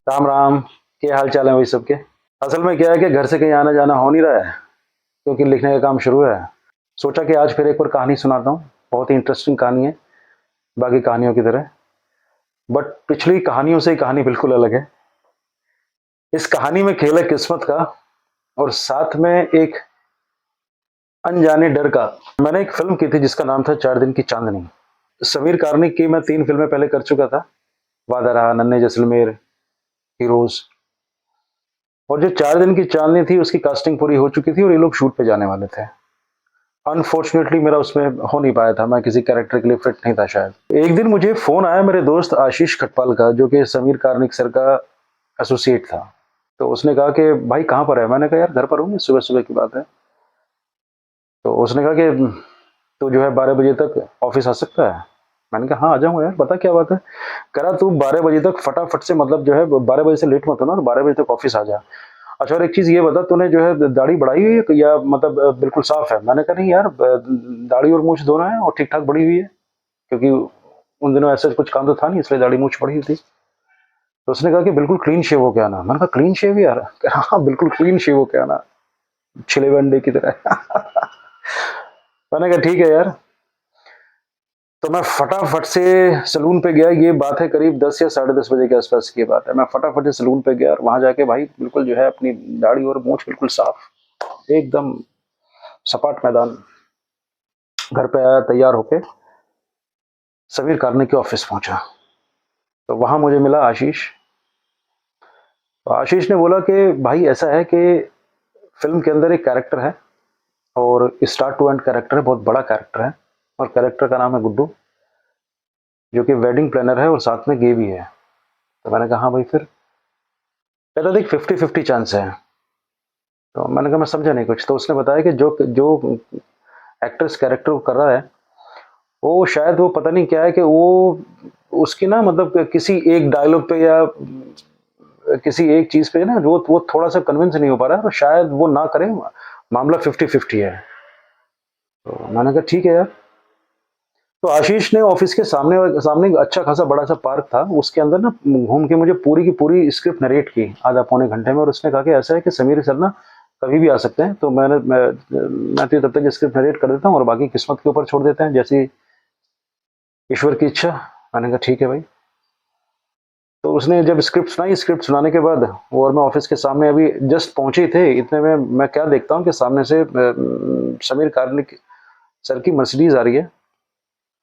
राम राम। क्या हाल चाल है वही सबके। असल में क्या है कि घर से कहीं आना जाना हो नहीं रहा है, क्योंकि लिखने का काम शुरू है। सोचा कि आज फिर एक और कहानी सुनाता हूँ। बहुत ही इंटरेस्टिंग कहानी है, बाकी कहानियों की तरह। बट पिछली कहानियों से ही कहानी बिल्कुल अलग है। इस कहानी में खेल है किस्मत का, और साथ में एक अनजाने डर का। मैंने एक फिल्म की थी जिसका नाम था 4 दिन की चांदनी। समीर कार्निक की मैं 3 फिल्में पहले कर चुका था। वादा रहा, नन्हे जैसलमेर, हीरोज। और जो 4 दिन की चांदनी थी उसकी कास्टिंग पूरी हो चुकी थी और ये लोग शूट पे जाने वाले थे। अनफॉर्चुनेटली मेरा उसमें हो नहीं पाया था, मैं किसी कैरेक्टर के लिए फिट नहीं था शायद। एक दिन मुझे फोन आया मेरे दोस्त आशीष खटपाल का, जो कि समीर कार्निक सर का एसोसिएट था। तो उसने कहा कि भाई कहाँ पर है। मैंने कहा यार घर पर हूँ, सुबह सुबह की बात है। तो उसने कहा कि तू जो है 12 बजे तक ऑफिस आ सकता है। मैंने कहा हाँ आ जाऊंगा यार, बता क्या बात है। कह रहा तू 12 बजे तक फटाफट से, मतलब जो है 12 बजे से लेट मत होना, और 12 बजे तक ऑफिस आ जा। अच्छा, और एक चीज ये बता, तूने जो है दाढ़ी बढ़ाई हुई है या मतलब बिल्कुल साफ है। मैंने कहा नहीं यार, दाढ़ी और मूछ दोनों है और ठीक ठाक बढ़ी हुई है, क्योंकि उन दिनों ऐसा कुछ काम तो था नहीं, इसलिए दाढ़ी मूछ बढ़ी हुई थी। तो उसने कहा कि बिल्कुल क्लीन शेव हो के आना। मैंने कहा क्लीन शेव यार। कह रहा, हाँ बिल्कुल क्लीन शेव हो के आना, छिले हुए अंडे की तरह। मैंने कहा ठीक है यार। तो मैं फटाफट से सलून पे गया। ये बात है करीब 10 या 10:30 बजे के आसपास की बात है। मैं फटाफट से सलून पे गया और वहां जाके भाई बिल्कुल जो है अपनी दाढ़ी और मूछ बिल्कुल साफ, एकदम सपाट मैदान। घर पे आया तैयार होके, समीर कार्निक के ऑफिस पहुंचा। तो वहां मुझे मिला आशीष। तो आशीष ने बोला कि भाई ऐसा है कि फिल्म के अंदर एक कैरेक्टर है, और स्टार्ट टू एंड कैरेक्टर है, बहुत बड़ा कैरेक्टर है। और कैरेक्टर का नाम है गुड्डू, जो कि वेडिंग प्लानर है और साथ में गे भी है। तो मैंने कहा हाँ भाई फिर। कहता देख 50-50 चांस है। तो मैंने कहा मैं समझा नहीं कुछ। तो उसने बताया कि जो जो एक्ट्रेस कैरेक्टर को कर रहा है, वो शायद वो पता नहीं क्या है कि वो उसकी ना, मतलब किसी एक डायलॉग पे या किसी एक चीज पे ना वो थोड़ा सा कन्विंस नहीं हो पा रहा है, तो शायद वो ना करे। मामला 50-50 है। तो मैंने कहा ठीक है यार। तो आशीष ने ऑफिस के सामने सामने एक अच्छा खासा बड़ा सा पार्क था, उसके अंदर ना घूम के मुझे पूरी की पूरी स्क्रिप्ट नरेट की आधा पौने घंटे में। और उसने कहा कि ऐसा है कि समीर सर ना कभी भी आ सकते हैं, तो मैं तो तब तक स्क्रिप्ट नरेट कर देता हूँ और बाकी किस्मत के ऊपर छोड़ देते हैं, जैसी ईश्वर की इच्छा। मैंने कहा ठीक है भाई। तो उसने जब स्क्रिप्ट सुनाई, स्क्रिप्ट सुनाने के बाद वो और मैं ऑफिस के सामने अभी जस्ट पहुंचे थे, इतने में मैं क्या देखता हूँ कि सामने से समीर कार्निक सर की मर्सिडीज आ रही है।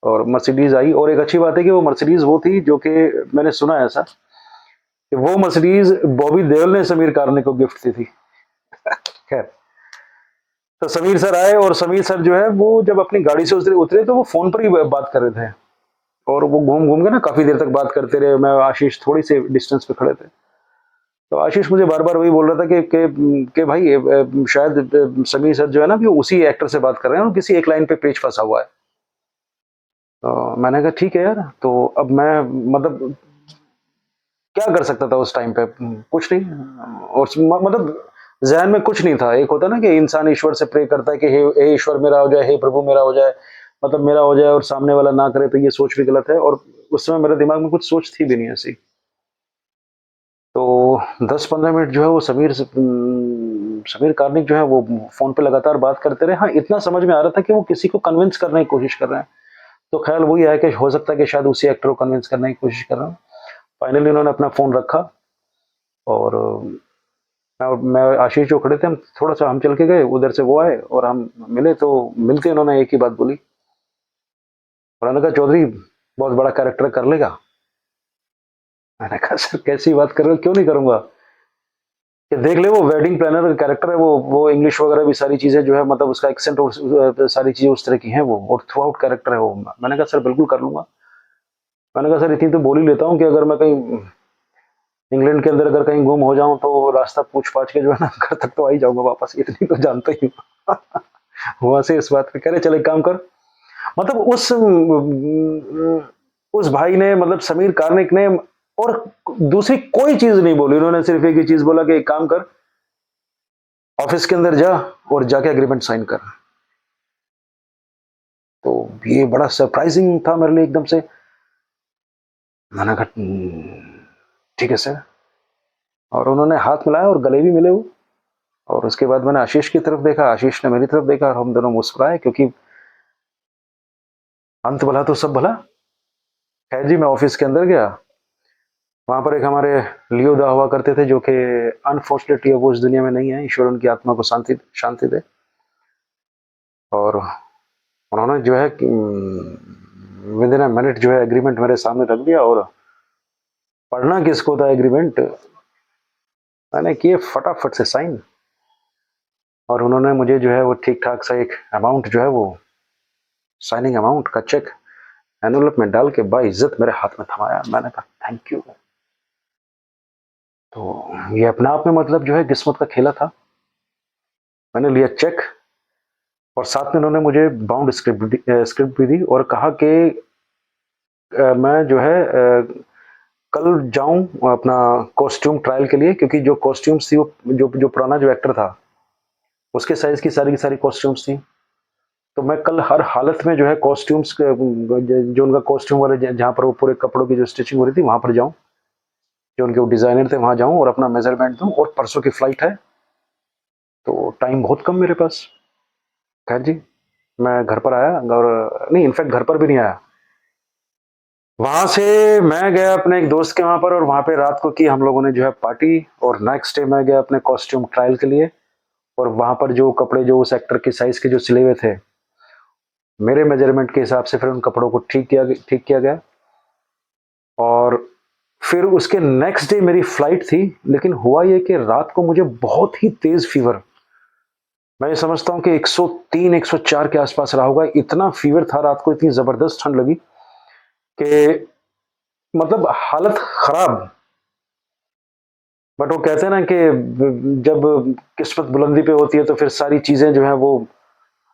और मर्सिडीज आई, और एक अच्छी बात है कि वो मर्सिडीज वो थी जो कि मैंने सुना है ऐसा कि वो मर्सिडीज बॉबी देओल ने समीर कार्निक को गिफ्ट दी थी। खैर, तो समीर सर आए, और समीर सर जो है वो जब अपनी गाड़ी से उतरे उतरे तो वो फोन पर ही बात कर रहे थे। और वो घूम घूम के ना काफी देर तक बात करते रहे। मैं आशीष थोड़ी सी डिस्टेंस पे खड़े थे। तो आशीष मुझे बार बार वही बोल रहा था कि भाई शायद समीर सर जो है ना कि उसी एक्टर से बात कर रहे हैं और किसी एक लाइन पे पेच फंसा हुआ है। तो मैंने कहा ठीक है यार। तो अब मैं, मतलब क्या कर सकता था उस टाइम पे, कुछ नहीं। और मतलब जहन में कुछ नहीं था। एक होता ना कि इंसान ईश्वर से प्रे करता है कि हे ईश्वर मेरा हो जाए, हे प्रभु मेरा हो जाए, मतलब मेरा हो जाए, और सामने वाला ना करे, तो ये सोच भी गलत है। और उस समय मेरे दिमाग में कुछ सोच थी भी नहीं ऐसी। तो 10-15 मिनट जो है वो समीर कार्निक जो है वो फोन पे लगातार बात करते रहे। हाँ, इतना समझ में आ रहा था कि वो किसी को कन्विंस करने की कोशिश कर रहे हैं। तो ख्याल वही है कि हो सकता है कि शायद उसी एक्टर को कन्विंस करने की कोशिश कर रहा हूँ। फाइनली उन्होंने अपना फोन रखा, और मैं आशीष जो खड़े थे, हम थोड़ा सा हम चल के गए उधर से, वो आए और हम मिले। तो मिलते उन्होंने एक ही बात बोली। उन्होंने कहा चौधरी बहुत बड़ा कैरेक्टर कर लेगा। मैंने कहा सर कैसी बात कर रहे हो, क्यों नहीं करूंगा। कि देख ले वो वेडिंग प्लानर का कैरेक्टर है, वो इंग्लिश वगैरह भी सारी चीजें जो है, मतलब उसका एक्सेंट और सारी चीजें उस तरह की हैं वो, और थ्रू आउट कैरेक्टर है वो। मैंने कहा सर बिल्कुल कर लूंगा। मैंने कहा सर इतनी तो बोल ही लेता हूँ कि अगर मैं कहीं इंग्लैंड के अंदर अगर कहीं गुम हो जाऊं तो रास्ता पूछ पाछ के जो है ना घर तक तो आ ही जाऊंगा वापस, इतनी तो जानता ही हूँ। वहां से इस बात पे कह रहे चल एक काम कर। मतलब उस भाई ने, मतलब समीर कार्निक ने, और दूसरी कोई चीज नहीं बोली। उन्होंने सिर्फ एक ही चीज बोला कि एक काम कर, ऑफिस के अंदर जा और जाके एग्रीमेंट साइन कर। तो ये बड़ा सरप्राइजिंग था मेरे लिए एकदम से। मैंने कहा ठीक है सर। और उन्होंने हाथ मिलाया और गले भी मिले वो। और उसके बाद मैंने आशीष की तरफ देखा, आशीष ने मेरी तरफ देखा और हम दोनों मुस्कुराए, क्योंकि अंत भला तो सब भला। खैर जी, मैं ऑफिस के अंदर गया। वहां पर एक हमारे लियो दा हुआ करते थे, जो कि अनफॉर्चुनेटली वो इस दुनिया में नहीं है, ईश्वर उनकी आत्मा को शांति शांति दे। और उन्होंने जो है विद इन अ मिनट जो है एग्रीमेंट मेरे सामने रख दिया। और पढ़ना किसको था एग्रीमेंट, मैंने किए फटाफट से साइन। और उन्होंने मुझे जो है वो ठीक ठाक सा एक अमाउंट जो है वो साइनिंग अमाउंट का चेक एनवलप में डाल के बाइज्जत मेरे हाथ में थमाया। मैंने कहा थैंक यू। तो ये अपने आप में मतलब जो है किस्मत का खेला था। मैंने लिया चेक और साथ में उन्होंने मुझे बाउंड स्क्रिप्ट भी दी और कहा कि मैं जो है कल जाऊं अपना कॉस्ट्यूम ट्रायल के लिए, क्योंकि जो कॉस्ट्यूम्स थी वो जो पुराना जो एक्टर था उसके साइज की सारी कॉस्ट्यूम्स थी। तो मैं कल हर हालत में जो है कॉस्ट्यूम्स जो उनका कॉस्ट्यूम वाले जहाँ पर वो पूरे कपड़ों की जो स्टिचिंग हो रही थी वहां पर जाऊं, जो उनके वो डिजाइनर थे वहां जाऊं और अपना मेजरमेंट दूं। और परसों की फ्लाइट है तो टाइम बहुत कम मेरे पास। खैर जी, मैं घर पर आया और नहीं, इनफैक्ट घर पर भी नहीं आया। वहां से मैं गया अपने एक दोस्त के वहां पर और वहां पे रात को की हम लोगों ने जो है पार्टी। और नेक्स्ट डे मैं गया अपने कॉस्ट्यूम ट्रायल के लिए। और वहां पर जो कपड़े जो उस एक्टर के साइज के जो सिले हुए थे, मेरे मेजरमेंट के हिसाब से फिर उन कपड़ों को ठीक किया गया। और फिर उसके नेक्स्ट डे मेरी फ्लाइट थी। लेकिन हुआ ये कि रात को मुझे बहुत ही तेज फीवर, मैं ये समझता हूँ कि 103 104 के आसपास रहा होगा, इतना फीवर था रात को, इतनी जबरदस्त ठंड लगी कि मतलब हालत खराब। बट वो कहते हैं ना कि जब किस्मत बुलंदी पे होती है तो फिर सारी चीजें जो है वो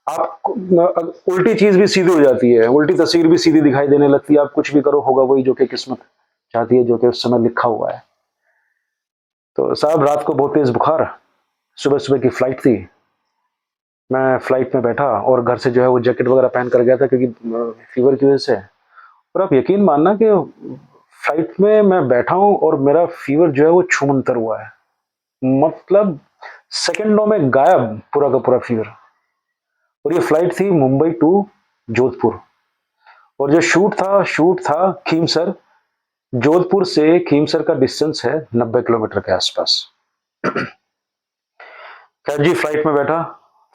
आप उल्टी चीज भी सीधी हो जाती है, उल्टी तस्वीर भी सीधी दिखाई देने लगती है। आप कुछ भी करो होगा वही जो कि किस्मत चाहती है, जो कि उस समय लिखा हुआ है। तो साहब रात को बहुत तेज बुखार, सुबह सुबह की फ्लाइट थी। मैं फ्लाइट में बैठा और घर से जो है वो जैकेट वगैरह पहन कर गया था, क्योंकि फीवर की वजह से। और आप यकीन मानना कि फ्लाइट में मैं बैठा हूँ और मेरा फीवर जो है वो छूमंतर हुआ है, मतलब सेकंडों में गायब पूरा का पूरा फीवर। और ये फ्लाइट थी मुंबई टू जोधपुर। और जो शूट था खीमसर। जोधपुर से खीमसर का डिस्टेंस है 90 किलोमीटर के आसपास। खैर जी, फ्लाइट में बैठा,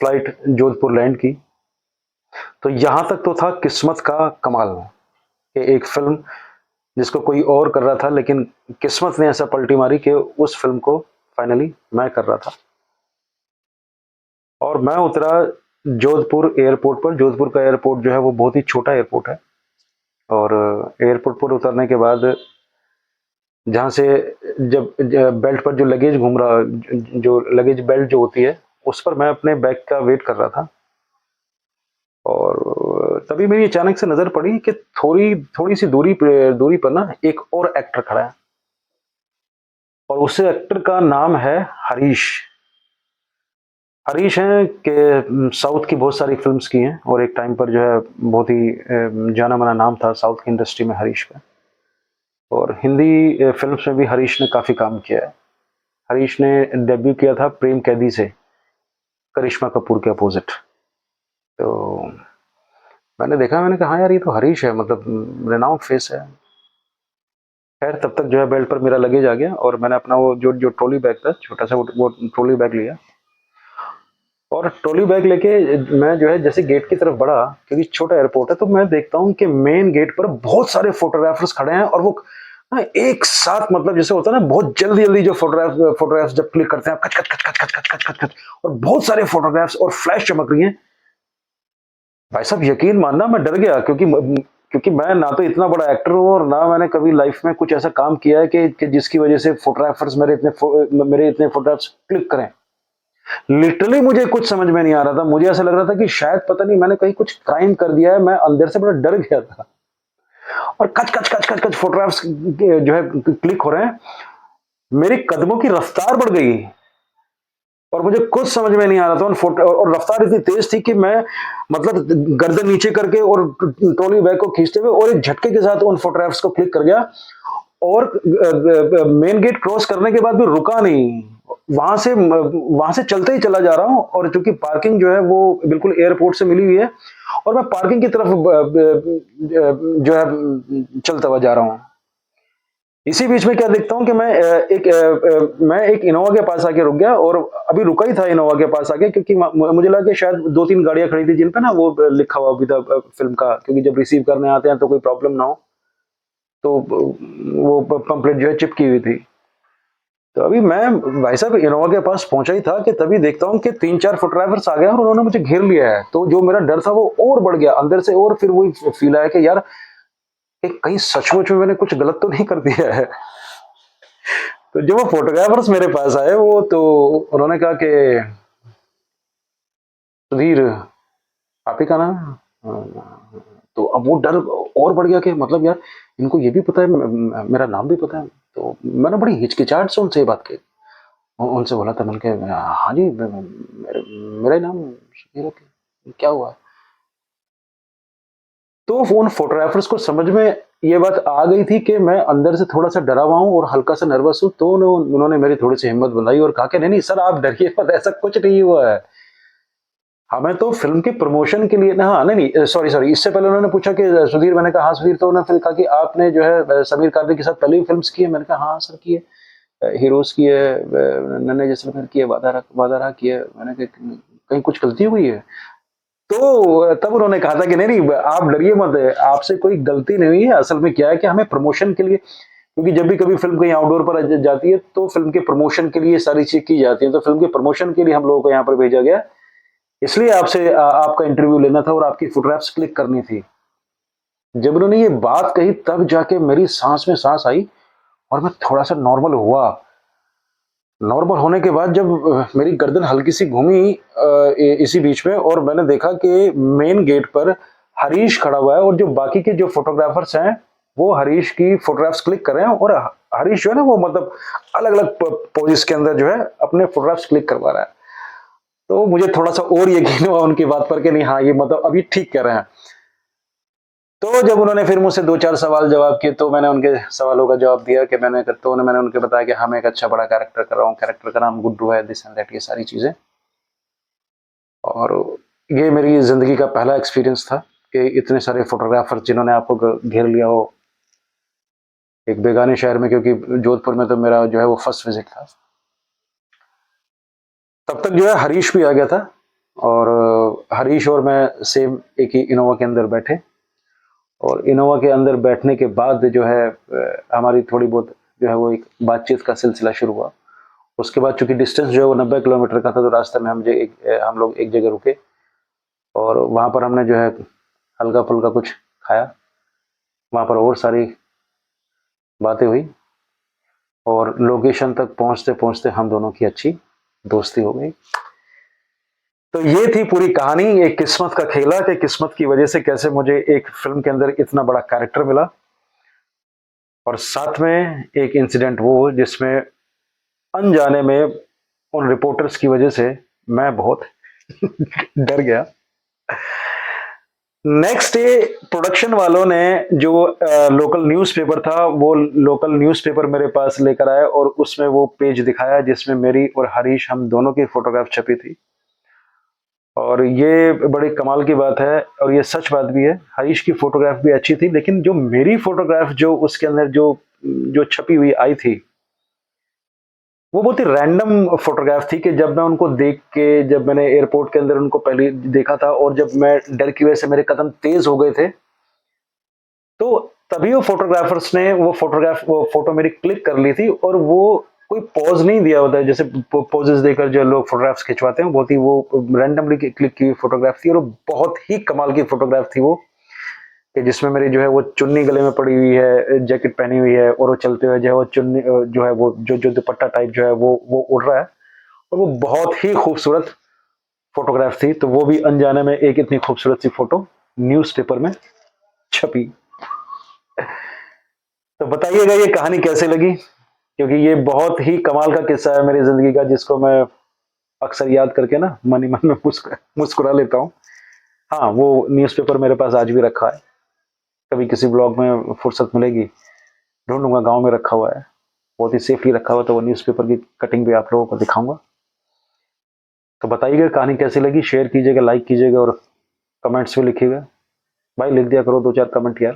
फ्लाइट जोधपुर लैंड की। तो यहां तक तो था किस्मत का कमाल कि एक फिल्म जिसको कोई और कर रहा था, लेकिन किस्मत ने ऐसा पलटी मारी कि उस फिल्म को फाइनली मैं कर रहा था। और मैं उतरा जोधपुर एयरपोर्ट पर। जोधपुर का एयरपोर्ट जो है वो बहुत ही छोटा एयरपोर्ट है। और एयरपोर्ट पर उतरने के बाद जहाँ से जब बेल्ट पर जो लगेज घूम रहा, जो लगेज बेल्ट जो होती है उस पर मैं अपने बैग का वेट कर रहा था। और तभी मेरी अचानक से नजर पड़ी कि थोड़ी थोड़ी सी दूरी पर ना एक और एक्टर खड़ा है। और उस एक्टर का नाम है हरीश। हरीश हैं कि साउथ की बहुत सारी फिल्म्स की हैं और एक टाइम पर जो है बहुत ही जाना माना नाम था साउथ की इंडस्ट्री में हरीश का। और हिंदी फिल्म्स में भी हरीश ने काफ़ी काम किया है। हरीश ने डेब्यू किया था प्रेम कैदी से, करिश्मा कपूर के अपोजिट। तो मैंने देखा, मैंने कहा हाँ यार ये तो हरीश है, मतलब रेनाउंड फेस है। खैर तब तक जो है बेल्ट पर मेरा लगेज आ गया और मैंने अपना वो जो जो ट्रॉली बैग था छोटा सा, वो ट्रॉली बैग लिया। और ट्रॉली बैग लेके मैं जो है जैसे गेट की तरफ बढ़ा, क्योंकि छोटा एयरपोर्ट है, तो मैं देखता हूँ कि मेन गेट पर बहुत सारे फोटोग्राफर्स खड़े हैं। और वो एक साथ, मतलब जैसे होता है ना बहुत जल्दी जल्दी जो फोटोग्राफ्स जब क्लिक करते हैं, कच कच कच कच कच कच कच कच कच, और बहुत सारे फोटोग्राफ्स और फ्लैश चमक रही हैं। भाई साहब यकीन मानना मैं डर गया, क्योंकि मैं ना तो इतना बड़ा एक्टर हूँ और ना मैंने कभी लाइफ में कुछ ऐसा काम किया है कि जिसकी वजह से फोटोग्राफर्स मेरे इतने फोटोग्राफ्स क्लिक करें। लिटरली मुझे कुछ समझ में नहीं आ रहा था। मुझे ऐसा लग रहा था कि शायद पता नहीं मैंने कहीं कुछ क्राइम कर दिया है। मैं अंदर से बड़ा डर गया था। और कच कच कच कच कच फोटोग्राफ्स जो है क्लिक हो रहे हैं। मेरी कदमों की रफ्तार बढ़ गई और मुझे कुछ समझ में नहीं आ रहा था। और रफ्तार इतनी तेज थी कि मैं मतलब गर्दन नीचे करके और ट्रॉली बैग को खींचते हुए और एक झटके के साथ उन फोटोग्राफ्स को क्लिक कर गया। और मेन गेट क्रॉस करने के बाद भी रुका नहीं, वहां से चलते ही चला जा रहा हूँ, और चूंकि पार्किंग जो है वो बिल्कुल एयरपोर्ट से मिली हुई है, और मैं पार्किंग की तरफ जो है चलता हुआ जा रहा हूँ। इसी बीच में क्या देखता हूँ कि मैं एक इनोवा के पास आके रुक गया, और अभी रुका ही था इनोवा के पास आके, क्योंकि मुझे लगा कि शायद 2-3 गाड़ियां खड़ी थी जिन पे ना वो लिखा हुआ भी था फिल्म का, क्योंकि जब रिसीव करने आते हैं तो कोई प्रॉब्लम ना हो, तो वो पंपलेट जो है चिपकी हुई थी। तो अभी मैं भाई साहब इनोवा के पास पहुंचा ही था कि तभी देखता हूँ कि 3-4 फुट ड्राइवर्स आ गए और उन्होंने मुझे घेर लिया है। तो जो मेरा डर था वो और बढ़ गया अंदर से, और फिर वही फील आया कि यार कि कहीं सचमुच में मैंने कुछ गलत तो नहीं कर दिया है। तो जब वो फोटोग्राफर्स मेरे पास आए, वो तो उन्होंने कहा कि सुधीर आप ही का नाम है? तो अब वो डर और बढ़ गया कि मतलब यार इनको ये भी पता है, मेरा नाम भी पता है। तो मैंने बड़ी हिचकिचाहट से उनसे ये बात की, उनसे बोला था, मैंने कहा हाँ जी मेरा ही नाम सुधीर है, क्या हुआ? तो उन फोटोग्राफर्स को समझ में ये बात आ गई थी कि मैं अंदर से थोड़ा सा डरा हुआ हूँ और हल्का सा नर्वस हूँ, तो उन्होंने मेरी थोड़ी सी हिम्मत बनाई और कहा कि नहीं नहीं सर आप डरिए मत, ऐसा कुछ नहीं हुआ है। हमें तो फिल्म के प्रमोशन के लिए ना, हाँ नहीं नहीं सॉरी सॉरी, इससे पहले उन्होंने पूछा कि सुधीर, मैंने कहा हाँ सुधीर, तो उन्होंने फिर कहा कि आपने जो है समीर कार्तिक के साथ पहले भी फिल्म्स की है? मैंने कहा हाँ सर की है, हीरोज की है, नन्हे जैसलमेर की है, वादा रहा की है। मैंने कहा कहीं कुछ गलती हुई है? तो तब उन्होंने कहा था कि नहीं नहीं आप डरिए मत, आपसे कोई गलती नहीं हुई है। असल में क्या है कि हमें प्रमोशन के लिए, क्योंकि जब भी कभी फिल्म कहीं आउटडोर पर जाती है तो फिल्म के प्रमोशन के लिए सारी चीज की जाती है, तो फिल्म के प्रमोशन के लिए हम लोगों को यहाँ पर भेजा गया, इसलिए आपसे आपका इंटरव्यू लेना था और आपकी फोटोग्राफ्स क्लिक करनी थी। जब उन्होंने ये बात कही तब जाके मेरी सांस में सांस आई और मैं थोड़ा सा नॉर्मल हुआ। नॉर्मल होने के बाद जब मेरी गर्दन हल्की सी घूमी इसी बीच में, और मैंने देखा कि मेन गेट पर हरीश खड़ा हुआ है, और जो बाकी के जो फोटोग्राफर्स हैं वो हरीश की फोटोग्राफ्स क्लिक कर रहे हैं, और हरीश जो है ना वो मतलब अलग अलग पोजेस के अंदर जो है अपने फोटोग्राफ्स क्लिक करवा रहा है। तो मुझे थोड़ा सा और यकीन हुआ उनकी बात पर कि नहीं हाँ ये मतलब अभी ठीक कह रहे हैं। तो जब उन्होंने फिर मुझसे 2-4 सवाल जवाब किए तो मैंने उनके सवालों का जवाब दिया कि मैंने उनको बताया कि हाँ मैं एक अच्छा बड़ा कैरेक्टर कर रहा हूँ, कैरेक्टर का नाम गुड्डू है, दिस एंड दैट, ये सारी चीजें। और ये मेरी जिंदगी का पहला एक्सपीरियंस था कि इतने सारे फोटोग्राफर जिन्होंने आपको घेर लिया हो एक बेगाने शहर में, क्योंकि जोधपुर में तो मेरा जो है वो फर्स्ट विजिट था। तब तक जो है हरीश भी आ गया था, और हरीश और मैं सेम एक ही इनोवा के अंदर बैठे, और इनोवा के अंदर बैठने के बाद जो है हमारी थोड़ी बहुत जो है वो एक बातचीत का सिलसिला शुरू हुआ। उसके बाद चूंकि डिस्टेंस जो है वो 90 किलोमीटर का था, तो रास्ते में हम लोग एक जगह रुके, और वहाँ पर हमने जो है हल्का फुल्का कुछ खाया। वहाँ पर और सारी बातें हुई, और लोकेशन तक पहुँचते पहुँचते हम दोनों की अच्छी दोस्ती हो गई। तो ये थी पूरी कहानी, एक किस्मत का खेला कि किस्मत की वजह से कैसे मुझे एक फिल्म के अंदर इतना बड़ा कैरेक्टर मिला, और साथ में एक इंसिडेंट वो जिसमें अनजाने में उन रिपोर्टर्स की वजह से मैं बहुत डर गया। नेक्स्ट डे प्रोडक्शन वालों ने जो लोकल न्यूज़पेपर था वो लोकल न्यूज़पेपर मेरे पास लेकर आए, और उसमें वो पेज दिखाया जिसमें मेरी और हरीश हम दोनों की फोटोग्राफ छपी थी। और ये बड़ी कमाल की बात है, और ये सच बात भी है, हरीश की फोटोग्राफ भी अच्छी थी, लेकिन जो मेरी फोटोग्राफ जो उसके अंदर जो जो छपी हुई आई थी वो बहुत ही रैंडम फोटोग्राफ थी। कि जब मैं उनको देख के, जब मैंने एयरपोर्ट के अंदर उनको पहले देखा था, और जब मैं डर की वजह से मेरे कदम तेज हो गए थे, तो तभी वो फोटोग्राफर्स ने वो फोटो मेरी क्लिक कर ली थी, और वो कोई पॉज नहीं दिया होता है जैसे पोजेस देकर जो लोग फोटोग्राफ्स खिंचवाते हैं, बहुत ही वो रैंडमली क्लिक की हुई फोटोग्राफ थी, और बहुत ही कमाल की फोटोग्राफ थी वो, कि जिसमें मेरी जो है वो चुन्नी गले में पड़ी हुई है, जैकेट पहनी हुई है, और वो चलते हुए जो है वो चुन्नी जो है वो जो दुपट्टा टाइप जो है वो उड़ रहा है, और वो बहुत ही खूबसूरत फोटोग्राफ थी। तो वो भी अनजाने में एक इतनी खूबसूरत सी फोटो न्यूज़पेपर में छपी। तो बताइएगा ये कहानी कैसे लगी, क्योंकि ये बहुत ही कमाल का किस्सा है मेरी जिंदगी का, जिसको मैं अक्सर याद करके ना मन ही मन में मुस्कुरा लेता हूँ। हाँ वो न्यूज़पेपर मेरे पास आज भी रखा है, कभी किसी ब्लॉग में फुर्सत मिलेगी ढूंढूंगा, गांव में रखा हुआ है, बहुत ही सेफली रखा हुआ, तो वो न्यूज़पेपर की कटिंग भी आप लोगों को दिखाऊंगा। तो बताइएगा कहानी कैसी लगी, शेयर कीजिएगा, लाइक कीजिएगा और कमेंट्स में लिखिएगा। भाई लिख दिया करो 2-4 कमेंट यार,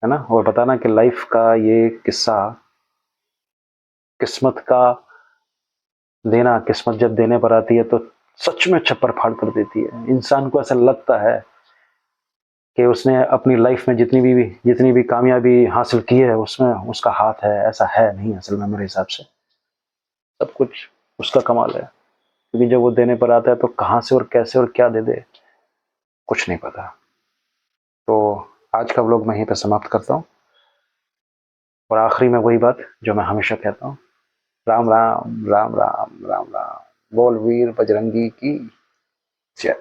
है ना। और बताना कि लाइफ का ये किस्सा, किस्मत का देना, किस्मत जब देने पर आती है तो सच में छप्पर फाड़ कर देती है। इंसान को ऐसा लगता है कि उसने अपनी लाइफ में जितनी भी कामयाबी हासिल की है उसमें उसका हाथ है, ऐसा है नहीं असल में। मेरे हिसाब से सब कुछ उसका कमाल है, क्योंकि जब वो देने पर आता है तो कहाँ से और कैसे और क्या दे दे कुछ नहीं पता। तो आज का व्लॉग मैं यहीं पर समाप्त करता हूँ, और आखिरी में वही बात जो मैं हमेशा कहता हूँ, राम राम राम राम राम राम, बोल वीर बजरंगी की जय।